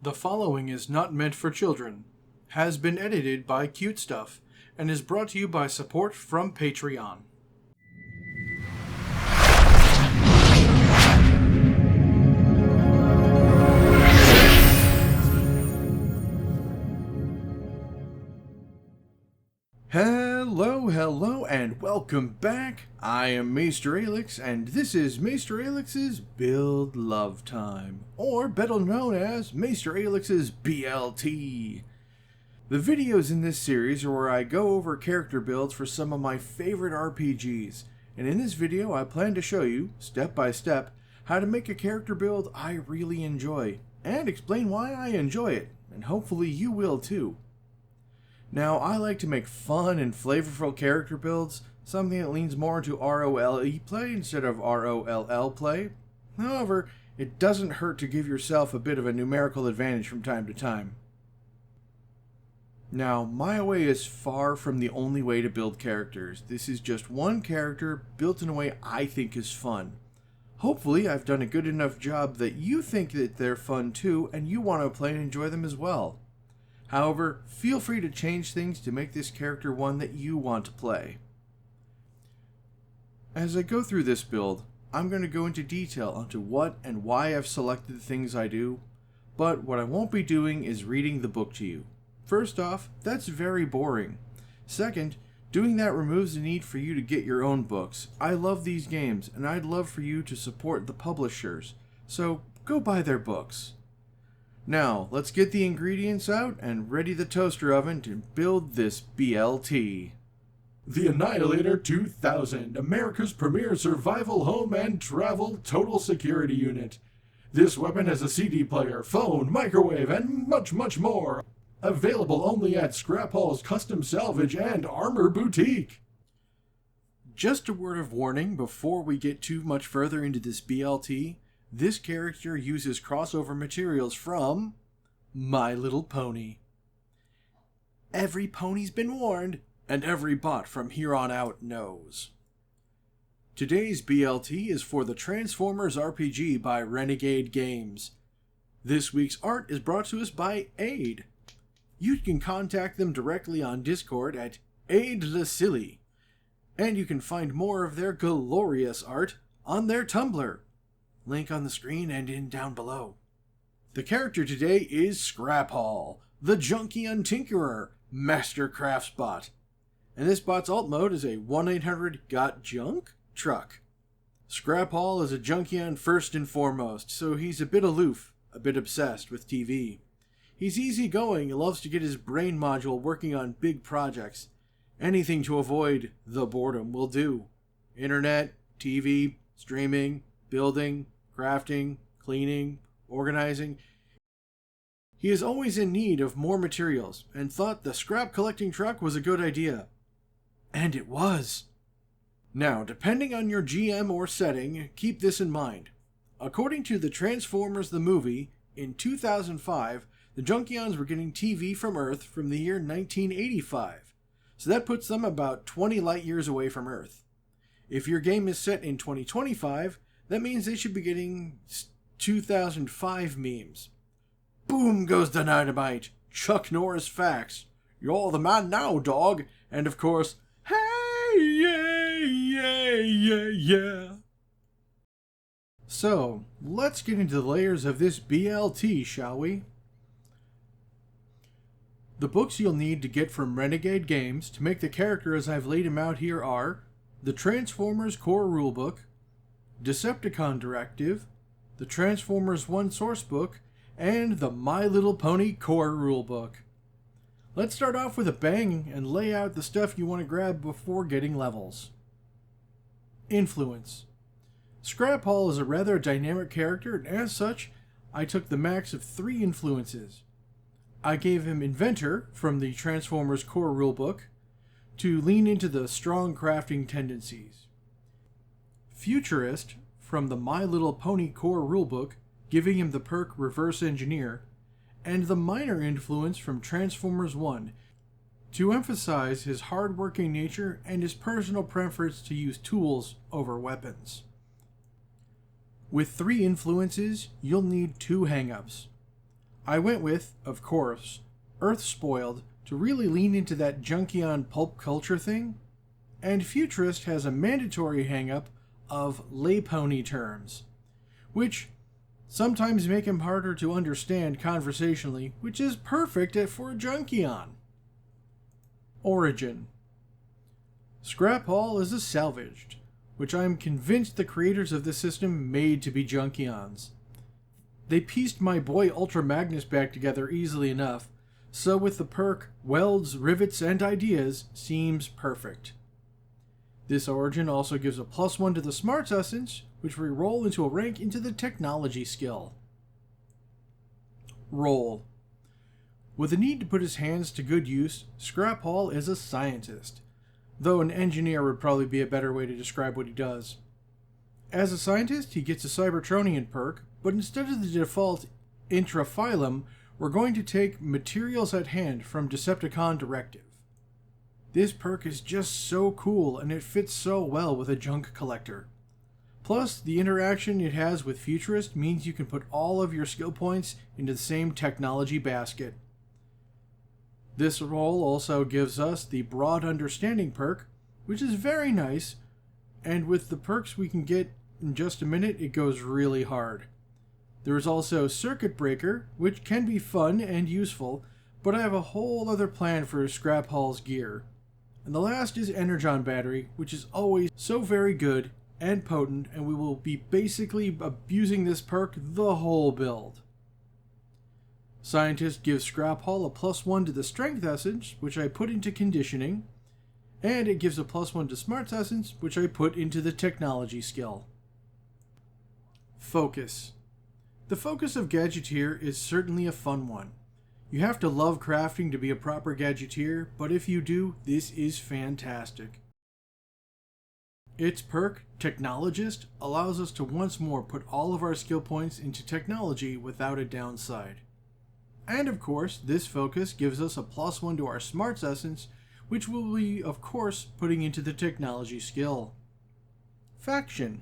The following is not meant for children, has been edited by Cute Stuff, and is brought to you by support from Patreon. Hello, and welcome back. I am MaesterAelix, and this is MaesterAelix's Build Love Time, or better known as MaesterAelix's BLT. The videos in this series are where I go over character builds for some of my favorite RPGs, and in this video I plan to show you, step by step, how to make a character build I really enjoy, and explain why I enjoy it, and hopefully you will too. Now, I like to make fun and flavorful character builds, something that leans more into ROLE play instead of ROLL play. However, it doesn't hurt to give yourself a bit of a numerical advantage from time to time. Now, my way is far from the only way to build characters. This is just one character built in a way I think is fun. Hopefully, I've done a good enough job that you think that they're fun too, and you want to play and enjoy them as well. However, feel free to change things to make this character one that you want to play. As I go through this build, I'm going to go into detail onto what and why I've selected the things I do, but what I won't be doing is reading the book to you. First off, that's very boring. Second, doing that removes the need for you to get your own books. I love these games, and I'd love for you to support the publishers, so go buy their books. Now, let's get the ingredients out and ready the toaster oven to build this BLT. The Annihilator 2000, America's premier survival home and travel total security unit. This weapon has a CD player, phone, microwave, and much more. Available only at Scraphaul's Custom Salvage and Armor Boutique. Just a word of warning before we get too much further into this BLT. This character uses crossover materials from My Little Pony. Every pony's been warned, and every bot from here on out knows. Today's BLT is for the Transformers RPG by Renegade Games. This week's art is brought to us by Aid. You can contact them directly on Discord at AidLaSilly, and you can find more of their glorious art on their Tumblr. Link on the screen and down below. The character today is Scraphaul, the Junkion Tinkerer, Master Crafts bot. And this bot's alt mode is a 1-800-GOT-JUNK truck. Scraphaul is a Junkion first and foremost, so he's a bit aloof, a bit obsessed with TV. He's easygoing and loves to get his brain module working on big projects. Anything to avoid the boredom will do. Internet, TV, streaming, building, crafting, cleaning, organizing. He is always in need of more materials and thought the scrap collecting truck was a good idea. And it was. Now, depending on your GM or setting, keep this in mind. According to the Transformers the movie, in 2005, the Junkions were getting TV from Earth from the year 1985. So that puts them about 20 light years away from Earth. If your game is set in 2025, that means they should be getting 2005 memes. Boom goes the dynamite. Chuck Norris facts. You're the man now, dog. And of course, hey, yeah. So, let's get into the layers of this BLT, shall we? The books you'll need to get from Renegade Games to make the character as I've laid him out here are the Transformers Core Rulebook, Decepticon Directive, the Transformers 1 Sourcebook, and the My Little Pony Core Rulebook. Let's start off with a bang and lay out the stuff you want to grab before getting levels. Influence. Scraphaul is a rather dynamic character, and as such, I took the max of 3 influences. I gave him Inventor from the Transformers Core Rulebook to lean into the strong crafting tendencies. Futurist from the My Little Pony Core Rulebook, giving him the perk Reverse Engineer, and the minor influence from Transformers 1 to emphasize his hard-working nature and his personal preference to use tools over weapons. With 3 influences, you'll need 2 hang-ups. I went with, of course, Earth Spoiled to really lean into that Junkion pulp culture thing, and Futurist has a mandatory hang-up of lay pony terms, which sometimes make him harder to understand conversationally, which is perfect for a Junkion. Origin. Scraphaul is a salvaged, which I am convinced the creators of this system made to be Junkions. They pieced my boy Ultra Magnus back together easily enough, so with the perk Welds, Rivets, and Ideas seems perfect. This origin also gives a +1 to the Smarts Essence, which we roll into a rank into the Technology skill. Role. With a need to put his hands to good use, Scraphaul is a scientist, though an engineer would probably be a better way to describe what he does. As a scientist, he gets a Cybertronian perk, but instead of the default Intraphylum, we're going to take Materials at Hand from Decepticon Directive. This perk is just so cool, and it fits so well with a junk collector. Plus, the interaction it has with Futurist means you can put all of your skill points into the same technology basket. This role also gives us the Broad Understanding perk, which is very nice, and with the perks we can get in just a minute, it goes really hard. There is also Circuit Breaker, which can be fun and useful, but I have a whole other plan for Scraphaul's gear. And the last is Energon Battery, which is always so very good and potent, and we will be basically abusing this perk the whole build. Scientist gives Scraphaul a +1 to the Strength Essence, which I put into Conditioning, and it gives a +1 to Smarts Essence, which I put into the Technology skill. Focus. The focus of Gadgeteer is certainly a fun one. You have to love crafting to be a proper Gadgeteer, but if you do, this is fantastic. Its perk, Technologist, allows us to once more put all of our skill points into technology without a downside. And of course, this focus gives us a +1 to our Smarts Essence, which we'll be, of course, putting into the Technology skill. Faction.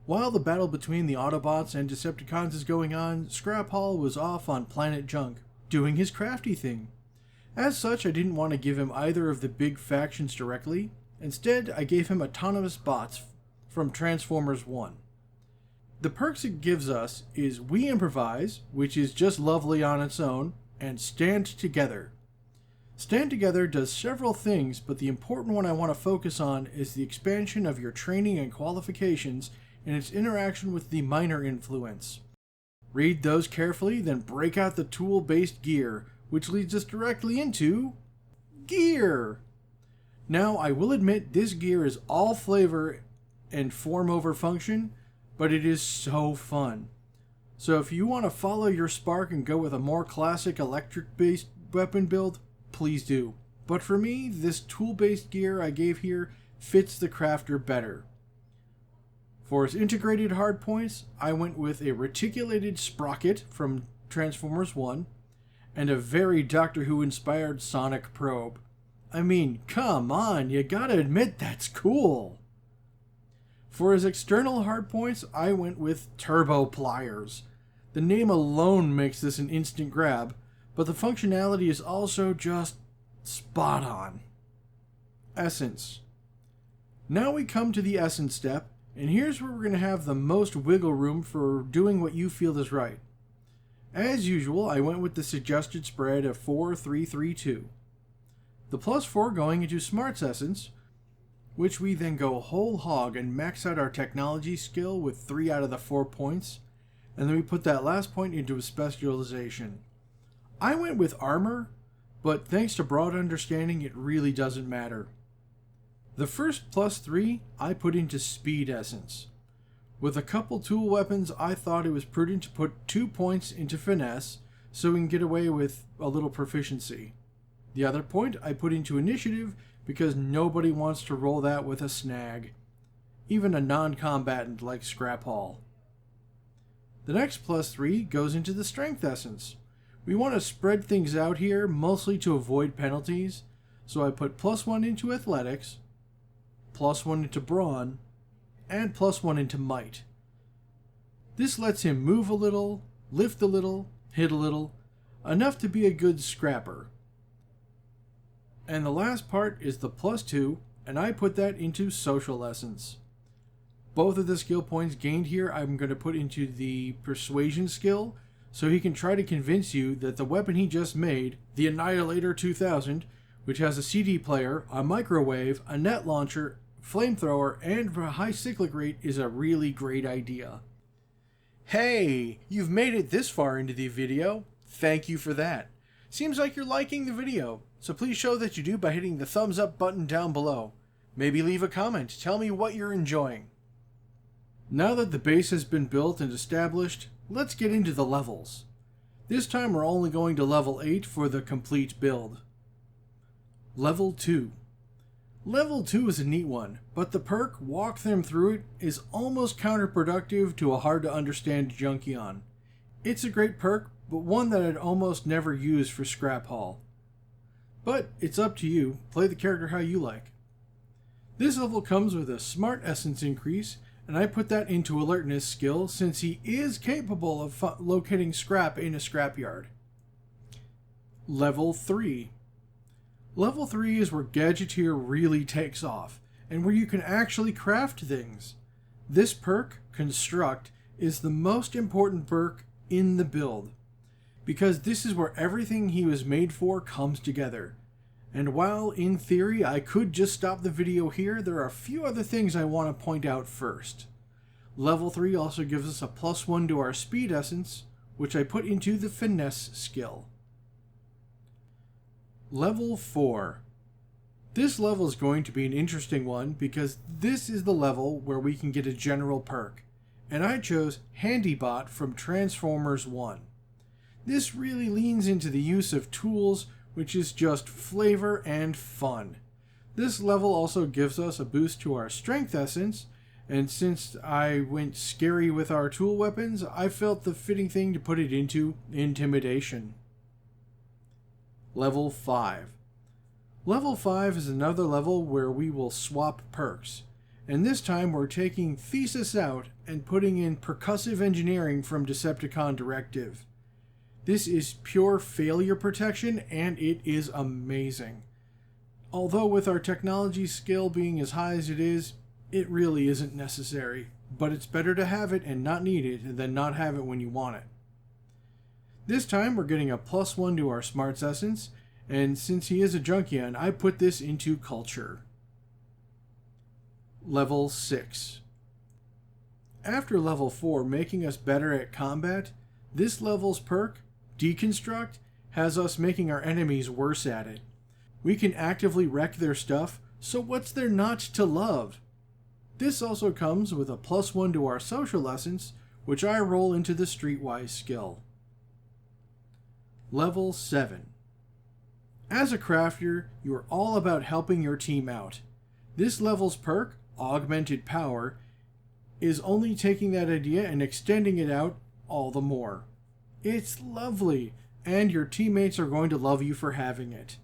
While the battle between the Autobots and Decepticons is going on, Scraphaul was off on Planet Junk, doing his crafty thing. As such, I didn't want to give him either of the big factions directly. Instead, I gave him Autonomous Bots from Transformers 1. The perks it gives us is We Improvise, which is just lovely on its own, and Stand Together. Stand Together does several things, but the important one I want to focus on is the expansion of your training and qualifications and its interaction with the Minor Influence. Read those carefully, then break out the tool-based gear, which leads us directly into gear. Now, I will admit this gear is all flavor and form over function, but it is so fun. So if you want to follow your spark and go with a more classic electric-based weapon build, please do. But for me, this tool-based gear I gave here fits the crafter better. For his integrated hardpoints, I went with a reticulated sprocket from Transformers 1 and a very Doctor Who inspired sonic probe. I mean, come on, you gotta admit that's cool. For his external hardpoints, I went with turbo pliers. The name alone makes this an instant grab, but the functionality is also just spot on. Essence. Now we come to the essence step, and here's where we're going to have the most wiggle room for doing what you feel is right. As usual, I went with the suggested spread of 4-3-3-2. The +4 going into Smarts Essence, which we then go whole hog and max out our technology skill with 3 out of the 4 points, and then we put that last point into a specialization. I went with Armor, but thanks to Broad Understanding, it really doesn't matter. The first +3 I put into Speed Essence. With a couple tool weapons, I thought it was prudent to put 2 points into Finesse so we can get away with a little proficiency. The other point I put into Initiative because nobody wants to roll that with a snag, even a non-combatant like Scraphaul. The next +3 goes into the Strength Essence. We want to spread things out here, mostly to avoid penalties, so I put +1 into Athletics, +1 into Brawn, and +1 into Might. This lets him move a little, lift a little, hit a little, enough to be a good scrapper. And the last part is the +2, and I put that into social lessons. Both of the skill points gained here I'm going to put into the persuasion skill, so he can try to convince you that the weapon he just made, the Annihilator 2000, which has a CD player, a microwave, a net launcher, flamethrower, and a high cyclic rate, is a really great idea. Hey, you've made it this far into the video. Thank you for that. Seems like you're liking the video, so please show that you do by hitting the thumbs up button down below. Maybe leave a comment, tell me what you're enjoying. Now that the base has been built and established, let's get into the levels. This time we're only going to level 8 for the complete build. Level 2. Level 2 is a neat one, but the perk, walk them through it, is almost counterproductive to a hard to understand Junkion. It's a great perk, but one that I'd almost never use for Scraphaul. But it's up to you, play the character how you like. This level comes with a smart essence increase, and I put that into alertness skill since he is capable of locating scrap in a scrapyard. Level 3. Level 3 is where Gadgeteer really takes off, and where you can actually craft things. This perk, Construct, is the most important perk in the build, because this is where everything he was made for comes together. And while, in theory, I could just stop the video here, there are a few other things I want to point out first. Level 3 also gives us a +1 to our speed essence, which I put into the finesse skill. Level 4. This level is going to be an interesting one because this is the level where we can get a general perk, and I chose Handybot from Transformers 1. This really leans into the use of tools, which is just flavor and fun. This level also gives us a boost to our strength essence, and since I went scary with our tool weapons, I felt the fitting thing to put it into intimidation. Level 5. Level 5 is another level where we will swap perks, and this time we're taking Thesis out and putting in Percussive Engineering from Decepticon Directive. This is pure failure protection, and it is amazing. Although with our technology skill being as high as it is, it really isn't necessary, but it's better to have it and not need it than not have it when you want it. This time we're getting a +1 to our Smarts Essence, and since he is a Junkion, I put this into Culture. Level 6. After level 4 making us better at combat, this level's perk, Deconstruct, has us making our enemies worse at it. We can actively wreck their stuff, so what's there not to love? This also comes with a +1 to our social essence, which I roll into the Streetwise skill. Level 7. As a crafter, you are all about helping your team out. This level's perk, Augmented Power, is only taking that idea and extending it out all the more. It's lovely, and your teammates are going to love you for having it.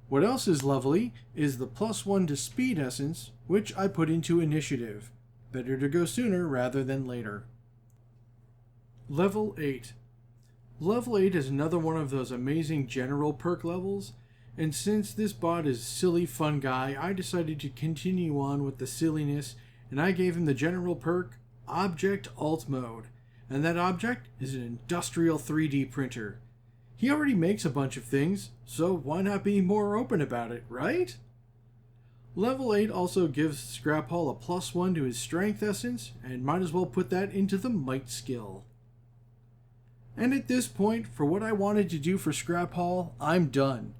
What else is lovely is the +1 to Speed Essence, which I put into Initiative. Better to go sooner rather than later. Level 8. Level 8 is another one of those amazing general perk levels, and since this bot is silly fun guy, I decided to continue on with the silliness, and I gave him the general perk, Object Alt Mode, and that object is an industrial 3D printer. He already makes a bunch of things, so why not be more open about it, right? Level 8 also gives Scraphaul a +1 to his Strength Essence, and might as well put that into the Might skill. And at this point, for what I wanted to do for Scraphaul, I'm done.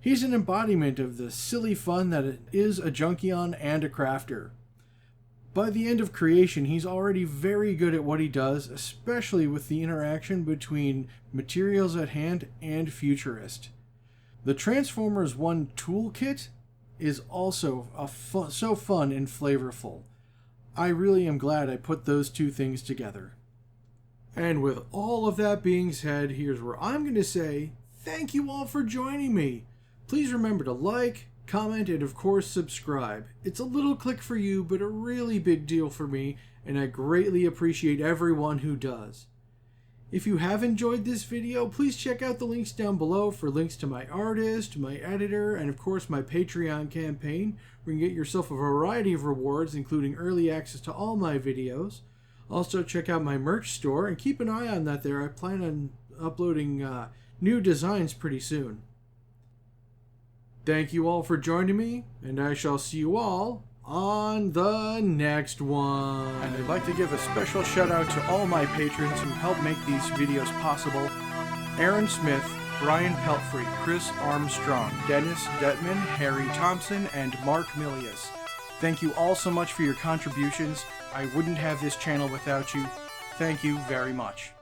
He's an embodiment of the silly fun that it is a Junkion and a crafter. By the end of creation, he's already very good at what he does, especially with the interaction between materials at hand and futurist. The Transformers 1 toolkit is also so fun and flavorful. I really am glad I put those two things together. And with all of that being said, here's where I'm going to say thank you all for joining me. Please remember to like, comment, and of course subscribe. It's a little click for you, but a really big deal for me, and I greatly appreciate everyone who does. If you have enjoyed this video, please check out the links down below for links to my artist, my editor, and of course my Patreon campaign, where you can get yourself a variety of rewards, including early access to all my videos. Also, check out my merch store, and keep an eye on that there. I plan on uploading new designs pretty soon. Thank you all for joining me, and I shall see you all on the next one. And I'd like to give a special shout out to all my patrons who help make these videos possible. Aaron Smith, Brian Pelfrey, Chris Armstrong, Dennis Detman, Harry Thompson, and Mark Milius. Thank you all so much for your contributions. I wouldn't have this channel without you. Thank you very much.